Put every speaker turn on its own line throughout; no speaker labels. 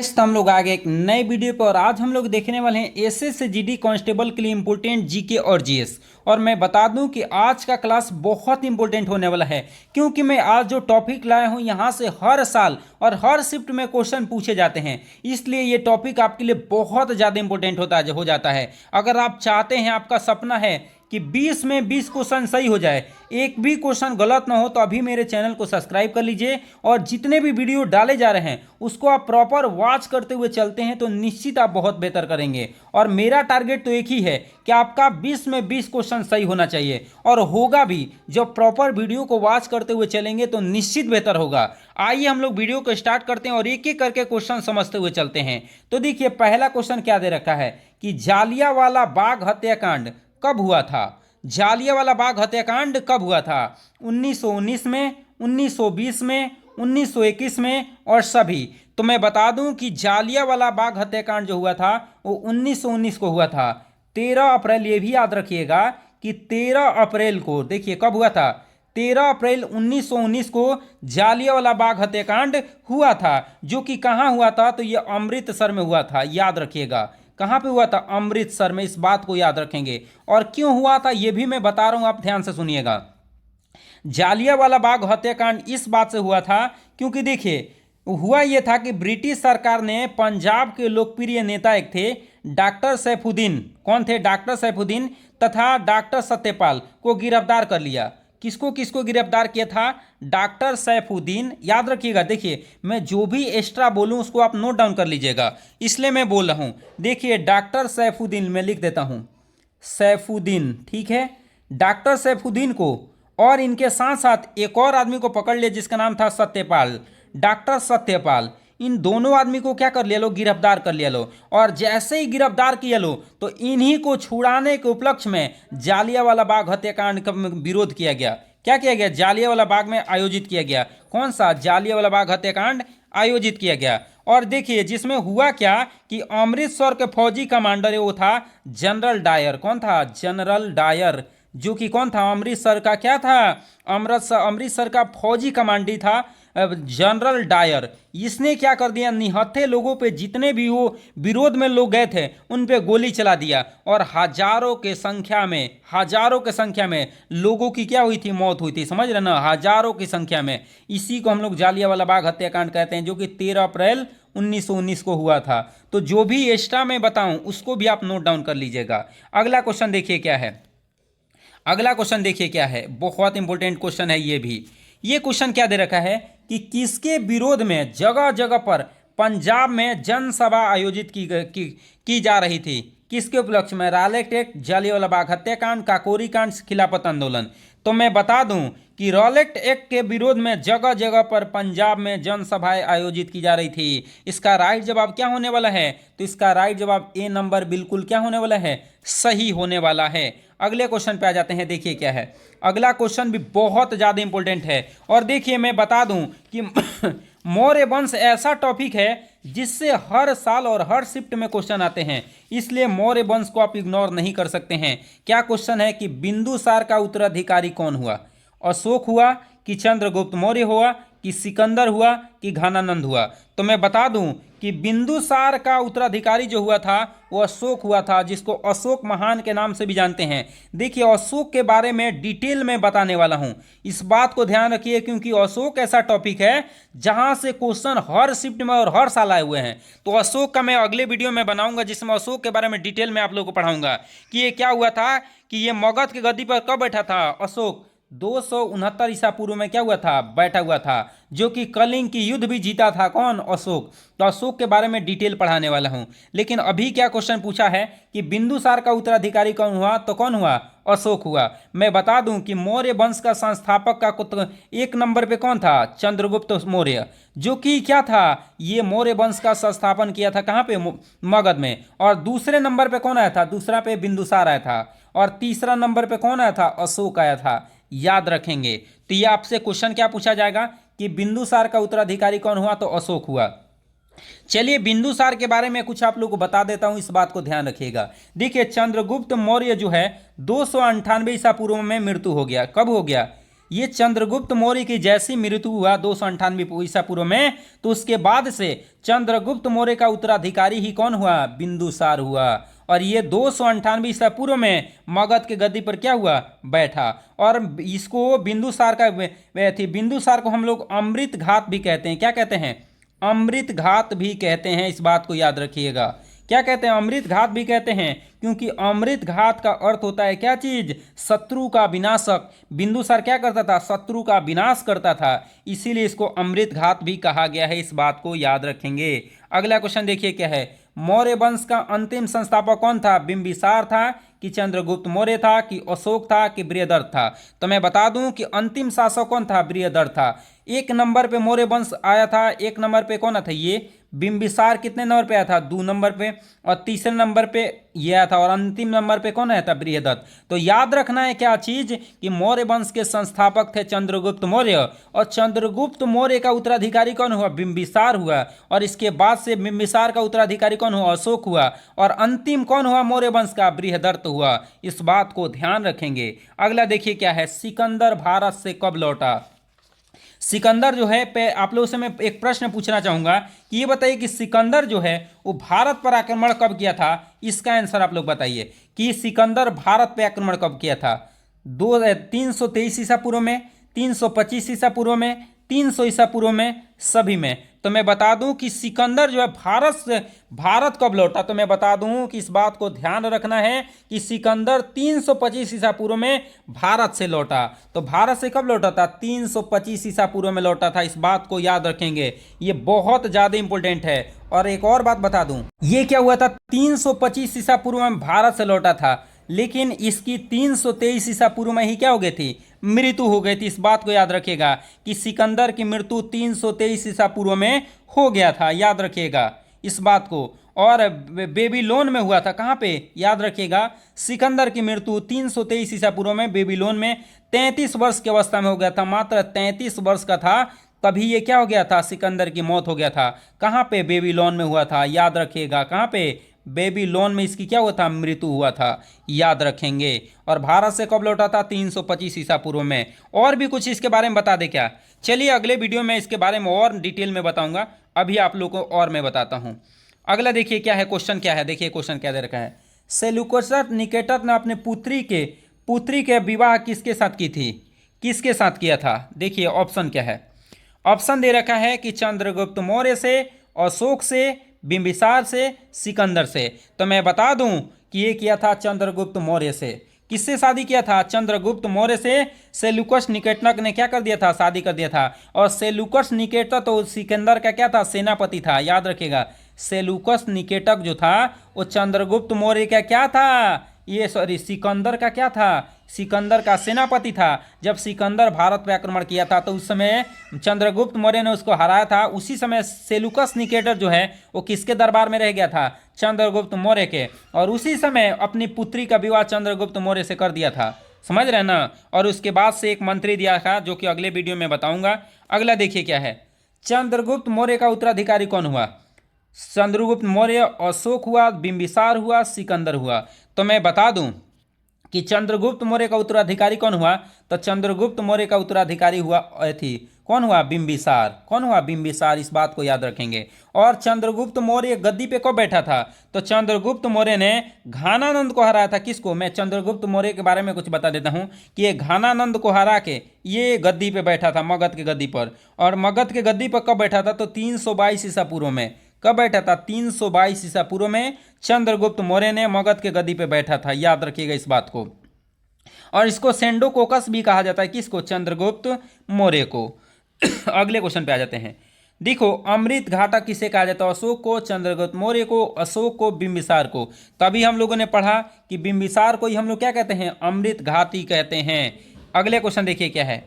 तो हम लोग आ गए एक नए वीडियो पर और आज हम लोग देखने वाले हैं एसएसजीडी कांस्टेबल के लिए इंपॉर्टेंट जीके और जीएस। और मैं बता दूं कि आज का क्लास बहुत इंपॉर्टेंट होने वाला है क्योंकि मैं आज जो टॉपिक लाया हूं यहां से हर साल और हर शिफ्ट में क्वेश्चन पूछे जाते हैं, इसलिए ये टॉपिक आपके लिए बहुत ज़्यादा इंपॉर्टेंट हो जाता है। अगर आप चाहते हैं, आपका सपना है कि 20 में 20 क्वेश्चन सही हो जाए, एक भी क्वेश्चन गलत ना हो, तो अभी मेरे चैनल को सब्सक्राइब कर लीजिए और जितने भी वीडियो डाले जा रहे हैं उसको आप प्रॉपर वॉच करते हुए चलते हैं तो निश्चित आप बहुत बेहतर करेंगे। और मेरा टारगेट तो एक ही है कि आपका 20 में 20 क्वेश्चन सही होना चाहिए और होगा भी। जब प्रॉपर वीडियो को वॉच करते हुए चलेंगे तो निश्चित बेहतर होगा। आइए हम लोग वीडियो को स्टार्ट करते हैं और एक एक करके क्वेश्चन समझते हुए चलते हैं। तो देखिए, पहला क्वेश्चन क्या दे रखा है कि जालियांवाला बाग हत्याकांड कब हुआ था। जालियांवाला बाग हत्याकांड कब हुआ था? 1919 में, 1920 में, 1921 में और सभी। तो मैं बता दूं कि जालियांवाला बाग हत्याकांड जो हुआ था वो 1919 को हुआ था। 13 अप्रैल, ये भी याद रखिएगा कि 13 अप्रैल को, देखिए कब हुआ था, 13 अप्रैल 1919 को जालियांवाला बाग हत्याकांड हुआ था। जो कि कहाँ हुआ था? तो ये अमृतसर में हुआ था, याद रखिएगा। कहाँ पे हुआ था? अमृतसर में। इस बात को याद रखेंगे। और क्यों हुआ था ये भी मैं बता रहा हूं, आप ध्यान से सुनिएगा। जालियांवाला बाग हत्याकांड इस बात से हुआ था क्योंकि देखिए, हुआ यह था कि ब्रिटिश सरकार ने पंजाब के लोकप्रिय नेता एक थे डॉक्टर सैफुद्दीन, कौन थे? डॉक्टर सैफुद्दीन तथा डॉक्टर सत्यपाल को गिरफ्तार कर लिया। किसको किसको गिरफ्तार किया था? डॉक्टर सैफुद्दीन, याद रखिएगा। देखिए, मैं जो भी एक्स्ट्रा बोलूं उसको आप नोट डाउन कर लीजिएगा, इसलिए मैं बोल रहा हूं। देखिए, डॉक्टर सैफुद्दीन, मैं लिख देता हूं सैफुद्दीन, ठीक है। डॉक्टर सैफुद्दीन को और इनके साथ साथ एक और आदमी को पकड़ लिया जिसका नाम था सत्यपाल, डॉक्टर सत्यपाल। इन दोनों आदमी को क्या कर लिया लो? गिरफ्तार कर लिया लो। और जैसे ही गिरफ्तार किया लो तो इन्हीं को छुड़ाने के उपलक्ष्य में जालियांवाला बाग हत्याकांड का विरोध किया गया। क्या किया गया? जालियांवाला बाग में आयोजित किया गया। कौन सा? जालियांवाला बाग हत्याकांड आयोजित किया गया। और देखिए, जिसमें हुआ क्या कि अमृतसर के फौजी कमांडर वो था जनरल डायर। कौन था? General Dyer. जो कि कौन था? अमृतसर का क्या था? अमृतसर का फौजी कमांडी था जनरल डायर। इसने क्या कर दिया? निहत्थे लोगों पे, जितने भी वो विरोध में लोग गए थे उन पे गोली चला दिया और हजारों के संख्या में लोगों की क्या हुई थी? मौत हुई थी। समझ रहे ना? हजारों की संख्या में। इसी को हम लोग जालियांवाला बाग हत्याकांड कहते हैं, जो कि 13 अप्रैल 1919 को हुआ था। तो जो भी एक्स्ट्रा मैं बताऊं उसको भी आप नोट डाउन कर लीजिएगा। अगला क्वेश्चन देखिए क्या है। अगला क्वेश्चन देखिए क्या है, बहुत इंपॉर्टेंट क्वेश्चन है ये भी। ये क्वेश्चन क्या दे रखा है कि किसके विरोध में जगह जगह पर पंजाब में जनसभा आयोजित की जा रही थी? किसके उपलक्ष्य में? रॉलेट एक्ट, जालियांवाला बाग हत्याकांड, काकोरी कांड, खिलाफत आंदोलन। तो मैं बता दूं कि रॉलेट एक्ट के विरोध में जगह जगह पर पंजाब में जनसभाएं आयोजित की जा रही थी। इसका राइट जवाब क्या होने वाला है? तो इसका राइट जवाब ए नंबर बिल्कुल क्या होने वाला है? सही होने वाला है। अगले क्वेश्चन पे आ जाते हैं। देखिए क्या है अगला क्वेश्चन, भी बहुत ज्यादा इंपॉर्टेंट है। और देखिए, मैं बता दूं कि मौर्य वंश ऐसा टॉपिक है जिससे हर साल और हर शिफ्ट में क्वेश्चन आते हैं, इसलिए मौर्य वंश को आप इग्नोर नहीं कर सकते हैं। क्या क्वेश्चन है कि बिंदुसार का उत्तराधिकारी कौन हुआ? अशोक हुआ कि चंद्रगुप्त मौर्य हुआ कि सिकंदर हुआ कि घनानंद हुआ? तो मैं बता दूं कि बिंदुसार का उत्तराधिकारी जो हुआ था वो अशोक हुआ था, जिसको अशोक महान के नाम से भी जानते हैं। देखिए, अशोक के बारे में डिटेल में बताने वाला हूं, इस बात को ध्यान रखिए क्योंकि अशोक ऐसा टॉपिक है जहां से क्वेश्चन हर शिफ्ट में और हर साल आए हुए हैं। तो अशोक का मैं अगले वीडियो में बनाऊंगा जिसमें अशोक के बारे में डिटेल में आप लोगों को पढ़ाऊंगा कि ये क्या हुआ था, कि ये मगध की गद्दी पर कब बैठा था अशोक। 269 ईसा पूर्व में क्या हुआ था? बैठा हुआ था। जो कि कलिंग की युद्ध भी जीता था। कौन? अशोक। तो अशोक के बारे में डिटेल पढ़ाने वाला हूं। लेकिन अभी क्या क्वेश्चन पूछा है कि बिंदुसार का उत्तराधिकारी कौन हुआ? तो कौन हुआ? अशोक हुआ। मैं बता दूं कि मौर्य वंश का संस्थापक का एक नंबर पे कौन था? चंद्रगुप्त मौर्य। जो कि क्या था? ये मौर्य वंश का संस्थापन किया था कहां पे? मगध में। और दूसरे नंबर पे कौन आया था? दूसरा पे बिंदुसार आया था। और तीसरा नंबर पे कौन आया था? अशोक आया था। याद रखेंगे। तो ये आपसे क्वेश्चन क्या पूछा जाएगा कि बिंदुसार का उत्तराधिकारी कौन हुआ? तो अशोक हुआ। चलिए, बिंदुसार के बारे में कुछ आप लोगों को बता देता हूं, इस बात को ध्यान रखिएगा। देखिए, चंद्रगुप्त मौर्य जो है 298 ईसा पूर्व में मृत्यु हो गया। कब हो गया? ये चंद्रगुप्त मौर्य की जैसी मृत्यु हुआ 298 ईसा पूर्व में, तो उसके बाद से चंद्रगुप्त मौर्य का उत्तराधिकारी ही कौन हुआ? बिंदुसार हुआ। और ये 298 ईसा पूर्व में मगध के गद्दी पर क्या हुआ? बैठा। और इसको बिंदुसार का बिंदुसार को हम लोग अमृत घात भी कहते हैं। क्या कहते हैं? अमृत घात भी कहते हैं। इस बात को याद रखिएगा। क्या कहते हैं? अमृत घात भी कहते हैं, क्योंकि अमृत घात का अर्थ होता है क्या चीज? शत्रु का विनाशक। बिंदुसार क्या करता था? शत्रु का विनाश करता था, इसीलिए इसको अमृत घात भी कहा गया है। इस बात को याद रखेंगे। अगला क्वेश्चन देखिए क्या है। मौर्य वंश का अंतिम संस्थापक कौन था? बिंबिसार था कि चंद्रगुप्त मौर्य था कि अशोक था कि बृहदर्थ था? तो मैं बता दूं कि अंतिम शासक कौन था? बृहदर्थ था। एक नंबर पे मौर्य वंश आया था। एक नंबर पे कौन था? ये बिंबिसार। कितने नंबर पे आया था? 2 नंबर पे। और तीसरे नंबर पे ये आया था। और अंतिम नंबर पे कौन आया था? बृहदत्त। तो याद रखना है क्या चीज? कि मौर्य वंश के संस्थापक थे चंद्रगुप्त मौर्य, और चंद्रगुप्त मौर्य का उत्तराधिकारी कौन हुआ? बिंबिसार हुआ। और इसके बाद से बिंबिसार का उत्तराधिकारी कौन हुआ? अशोक हुआ। और अंतिम कौन हुआ मौर्य वंश का? बृहदत्त हुआ। इस बात को ध्यान रखेंगे। अगला देखिए क्या है। सिकंदर भारत से कब लौटा? सिकंदर जो है पे आप लोगों से मैं एक प्रश्न पूछना चाहूंगा कि ये बताइए कि सिकंदर जो है वो भारत पर आक्रमण कब किया था? इसका आंसर आप लोग बताइए कि सिकंदर भारत पर आक्रमण कब किया था? 323 ईसा पूर्व में, 325 ईसा पूर्व में, 300 ईसा पूर्व में, सभी में। तो मैं बता दूं कि सिकंदर जो है भारत कब लौटा? तो मैं बता दूं कि इस बात को ध्यान रखना है कि सिकंदर 325 ईसा पूर्व में भारत से लौटा। तो भारत से कब लौटा था? 325 ईसा पूर्व में लौटा था। इस बात को याद रखेंगे, ये बहुत ज्यादा इंपॉर्टेंट है। और एक और बात बता दूं, ये क्या हुआ था? 325 ईसा पूर्व में भारत से लौटा था, लेकिन इसकी 323 ईसा पूर्व में ही क्या हो गई थी? मृत्यु हो गई थी। इस बात को याद रखिएगा कि सिकंदर की मृत्यु 323 ईसा पूर्व में हो गया था। याद रखिएगा इस बात को। और बेबीलोन में हुआ था। कहाँ पे? याद रखिएगा, सिकंदर की मृत्यु 323 ईसा पूर्व में बेबीलोन में 33 वर्ष की अवस्था में हो गया था। मात्र 33 वर्ष का था, तभी ये क्या हो गया था? सिकंदर की मौत हो गया था। कहाँ पे? बेबीलोन में हुआ था। याद रखिएगा, कहाँ पे? बेबीलोन में इसकी क्या हुआ था? मृत्यु हुआ था। याद रखेंगे। और भारत से कब लौटा था? 325 ईसा पूर्व में। और भी कुछ इसके बारे में बता दे क्या? चलिए अगले वीडियो में इसके बारे में और डिटेल में बताऊंगा। अभी आप लोगों को और मैं बताता हूं। अगला देखिए क्या है, क्वेश्चन क्या है। देखिए क्वेश्चन क्या दे रखा है। सेल्यूकस निकेटर ने अपने पुत्री के विवाह किसके साथ की थी? किसके साथ किया था? देखिए ऑप्शन क्या है। ऑप्शन दे रखा है कि चंद्रगुप्त मौर्य से, अशोक से, बिंबिसार से, सिकंदर से। तो मैं बता दूं कि ये किया था चंद्रगुप्त मौर्य से। किससे शादी किया था? चंद्रगुप्त मौर्य से। सेल्यूकस निकेटर ने क्या कर दिया था? शादी कर दिया था। और सेल्यूकस निकेटर तो सिकंदर का क्या था? सेनापति था। याद रखिएगा, सेल्यूकस निकेटर जो था वो चंद्रगुप्त मौर्य का क्या था? सिकंदर का क्या था? सिकंदर का सेनापति था। जब सिकंदर भारत पर आक्रमण किया था तो उस समय चंद्रगुप्त मौर्य ने उसको हराया था। उसी समय सेल्यूकस निकेटर जो है वो किसके दरबार में रह गया था? चंद्रगुप्त मौर्य के। और उसी समय अपनी पुत्री का विवाह चंद्रगुप्त मौर्य से कर दिया था। समझ रहे हैं ना? और उसके बाद से एक मंत्री दिया था, जो कि अगले वीडियो में बताऊंगा। अगला देखिए क्या है। चंद्रगुप्त मौर्य का उत्तराधिकारी कौन हुआ? चंद्रगुप्त मौर्य, अशोक हुआ, बिंबिसार हुआ, सिकंदर हुआ। तो मैं बता दूं कि चंद्रगुप्त मौर्य का उत्तराधिकारी कौन हुआ? तो चंद्रगुप्त मौर्य का उत्तराधिकारी हुआ कौन हुआ? बिंबिसार। कौन हुआ? बिंबिसार। इस बात को याद रखेंगे। और चंद्रगुप्त मौर्य गद्दी पे कब बैठा था? तो चंद्रगुप्त मौर्य ने घानानंद को हराया था। किसको? मैं चंद्रगुप्त मौर्य के बारे में कुछ बता देता हूं कि ये घानानंद को हरा के ये गद्दी पे बैठा था, मगध के गद्दी पर। और मगध के गद्दी पर कब बैठा था? तो 322 ईसा पूर्व में। कब बैठा था? 322 ईसा पूर्व में चंद्रगुप्त मौर्य ने मगध के गद्दी पे बैठा था। याद रखिएगा इस बात को। और इसको सेंडोकोकस भी कहा जाता है। किसको? चंद्रगुप्त मौर्य को। अगले क्वेश्चन पे आ जाते हैं। देखो, अमृत घाटा किसे कहा जाता है? अशोक को, चंद्रगुप्त मौर्य को, अशोक को, बिंबिसार को। तभी हम लोगों ने पढ़ा कि बिंबिसार को ही हम लोग क्या कहते हैं? अमृत घाटी कहते हैं। अगले क्वेश्चन देखिए क्या है।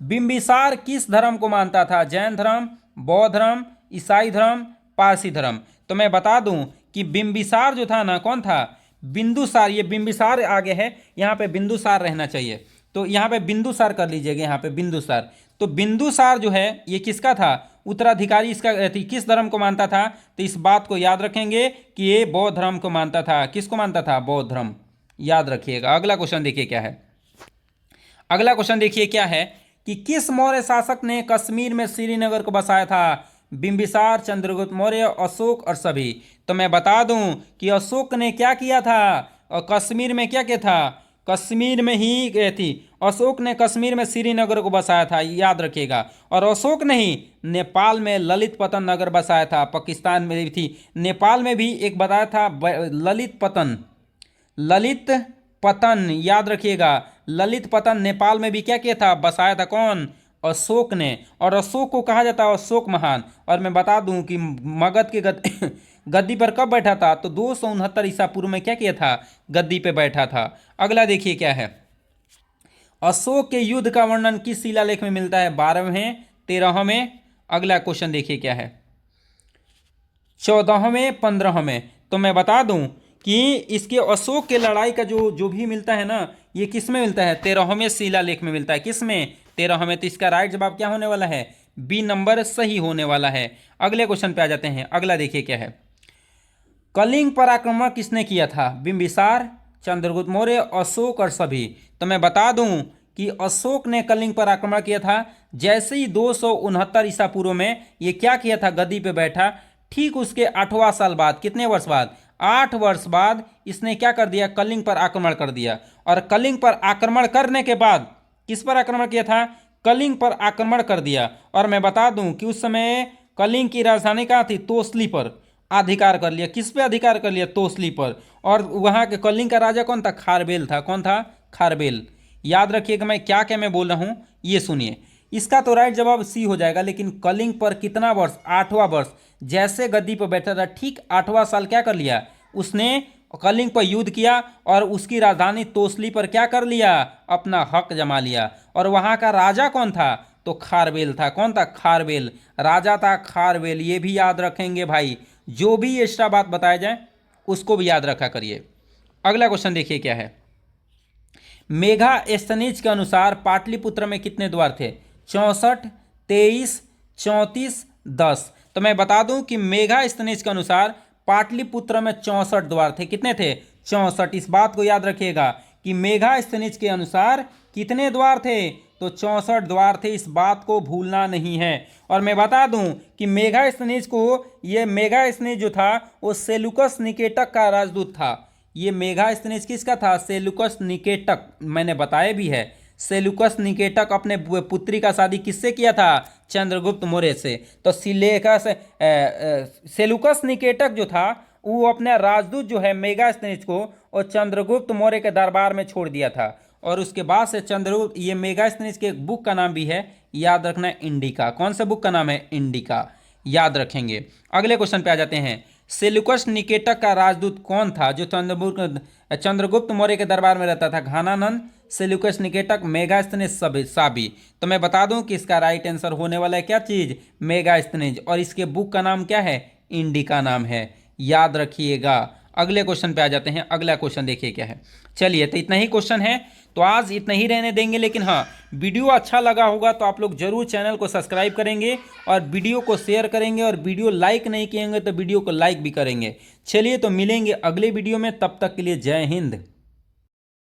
बिंबिसार किस धर्म को मानता था? जैन धर्म, बौद्ध धर्म, ईसाई धर्म, पारसी धर्म। तो मैं बता दूं कि बिंबिसार जो था ना, कौन था? बिंदुसार। ये बिंबिसार आगे है, यहाँ पे बिंदुसार रहना चाहिए। तो यहाँ पे बिंदुसार कर लीजिएगा, यहाँ पे बिंदुसार। तो बिंदुसार जो है ये किसका था? उत्तराधिकारी इसका किस धर्म को मानता था? तो इस बात को याद रखेंगे कि ये बौद्ध धर्म को मानता था। किसको मानता था? बौद्ध धर्म। याद रखिएगा। अगला क्वेश्चन देखिए क्या है। अगला क्वेश्चन देखिए क्या है कि किस मौर्य शासक ने कश्मीर में श्रीनगर को बसाया था? बिंबिसार, चंद्रगुप्त मौर्य, अशोक और सभी। तो मैं बता दूं कि अशोक ने क्या किया था और कश्मीर में क्या किया था? कश्मीर में ही गए थी। अशोक ने कश्मीर में श्रीनगर को बसाया था, याद रखिएगा। और अशोक ने ही नेपाल में ललित पतन नगर बसाया था। पाकिस्तान में भी थी, नेपाल में भी एक बताया था ललित पतन, याद रखिएगा। ललित पतन नेपाल में भी क्या किया था? बसाया था। कौन? अशोक ने। और अशोक को कहा जाता है अशोक महान। और मैं बता दूं कि मगध के गद्दी पर कब बैठा था? तो 269 ईसा पूर्व में क्या किया था? गद्दी पे बैठा था। अगला देखिए क्या है। अशोक के युद्ध का वर्णन किस शिलालेख में मिलता है? 12वें, 13वें। अगला क्वेश्चन देखिए क्या है, 14वें, 15वें। तो मैं बता दूं कि इसके अशोक के लड़ाई का जो भी मिलता है ना, ये किस में मिलता है? 13वें शिलालेख में मिलता है। किस में? 13वें। तो इसका राइट जवाब क्या होने वाला है? बी नंबर सही होने वाला है। अगले क्वेश्चन पे आ जाते हैं। अगला देखिए क्या है। कलिंग पर आक्रमण किसने किया था? बिंबिसार, चंद्रगुप्त मौर्य, अशोक और सभी। तो मैं बता दूं कि अशोक ने कलिंग पर आक्रमण किया था। जैसे ही 269 ईसा पूर्व में ये क्या किया था? गद्दी पे बैठा। ठीक उसके 8वां साल बाद, कितने वर्ष बाद? 8 वर्ष बाद इसने क्या कर दिया? कलिंग पर आक्रमण कर दिया। और कलिंग पर आक्रमण करने के बाद किस पर आक्रमण किया था? कलिंग पर आक्रमण कर दिया। और मैं बता दूं कि उस समय कलिंग की राजधानी कहाँ थी? तोसली पर अधिकार कर लिया। किस पे अधिकार कर लिया? तोसली पर। और वहां के कलिंग का राजा कौन था? खारबेल था। कौन था? खारबेल। याद रखिएगा मैं क्या मैं बोल रहा हूं, ये सुनिए। इसका तो राइट जवाब सी हो जाएगा। लेकिन कलिंग पर कितना वर्ष? 8वां वर्ष। जैसे गद्दी पर बैठा था ठीक 8वां साल क्या कर लिया? उसने कलिंग पर युद्ध किया और उसकी राजधानी तोसली पर क्या कर लिया? अपना हक जमा लिया। और वहां का राजा कौन था? तो खारबेल था। कौन था? खारबेल राजा था, खारबेल। ये भी याद रखेंगे भाई, जो भी एक्स्ट्रा बात बताया जाए उसको भी याद रखा करिए। अगला क्वेश्चन देखिए क्या है। मेगास्थनीज के अनुसार पाटलिपुत्र में कितने द्वार थे? 64, 23, 34, 10। तो मैं बता दूं कि मेगास्थनीज के अनुसार पाटलिपुत्र में 64 द्वार थे। कितने थे? 64। इस बात को याद रखिएगा कि मेगास्थनीज के अनुसार कितने द्वार थे? तो 64 द्वार थे। इस बात को भूलना नहीं है। और मैं बता दूं कि मेगास्थनीज को, ये मेगास्थनीज जो था वो सेलुकस निकेटक का राजदूत था। ये मेगास्थनीज किसका था? सेलुकस निकेटक। मैंने बताया भी है, सेलुकस निकेटक अपने पुत्री का शादी किससे किया था? चंद्रगुप्त मौर्य से। तो सेलुकस निकेटक जो था वो अपने राजदूत जो है मेगास्थनीज को और चंद्रगुप्त मौर्य के दरबार में छोड़ दिया था। और उसके बाद से चंद्रगुप्त, ये मेगास्थनीज के एक बुक का नाम भी है, याद रखना, इंडिका। कौन सा बुक का नाम है? इंडिका। याद रखेंगे। अगले क्वेश्चन पे आ जाते हैं। सेलुकस निकेटक का राजदूत कौन था जो चंद्रगुप्त मौर्य के दरबार में रहता था? घानानंद, सेलुकस निकेटक, मेगास्थनीज, साबी। तो मैं बता दूं कि इसका राइट आंसर होने वाला है क्या चीज? मेगास्थनीज। और इसके बुक का नाम क्या है? इंडिका नाम है। याद रखिएगा। अगले क्वेश्चन पे आ जाते हैं। अगला क्वेश्चन देखिए क्या है। चलिए, तो इतना ही क्वेश्चन है, तो आज इतना ही रहने देंगे। लेकिन हाँ, वीडियो अच्छा लगा होगा तो आप लोग जरूर चैनल को सब्सक्राइब करेंगे और वीडियो को शेयर करेंगे। और वीडियो लाइक नहीं किएंगे तो वीडियो को लाइक भी करेंगे। चलिए, तो मिलेंगे अगले वीडियो में। तब तक के लिए जय हिंद।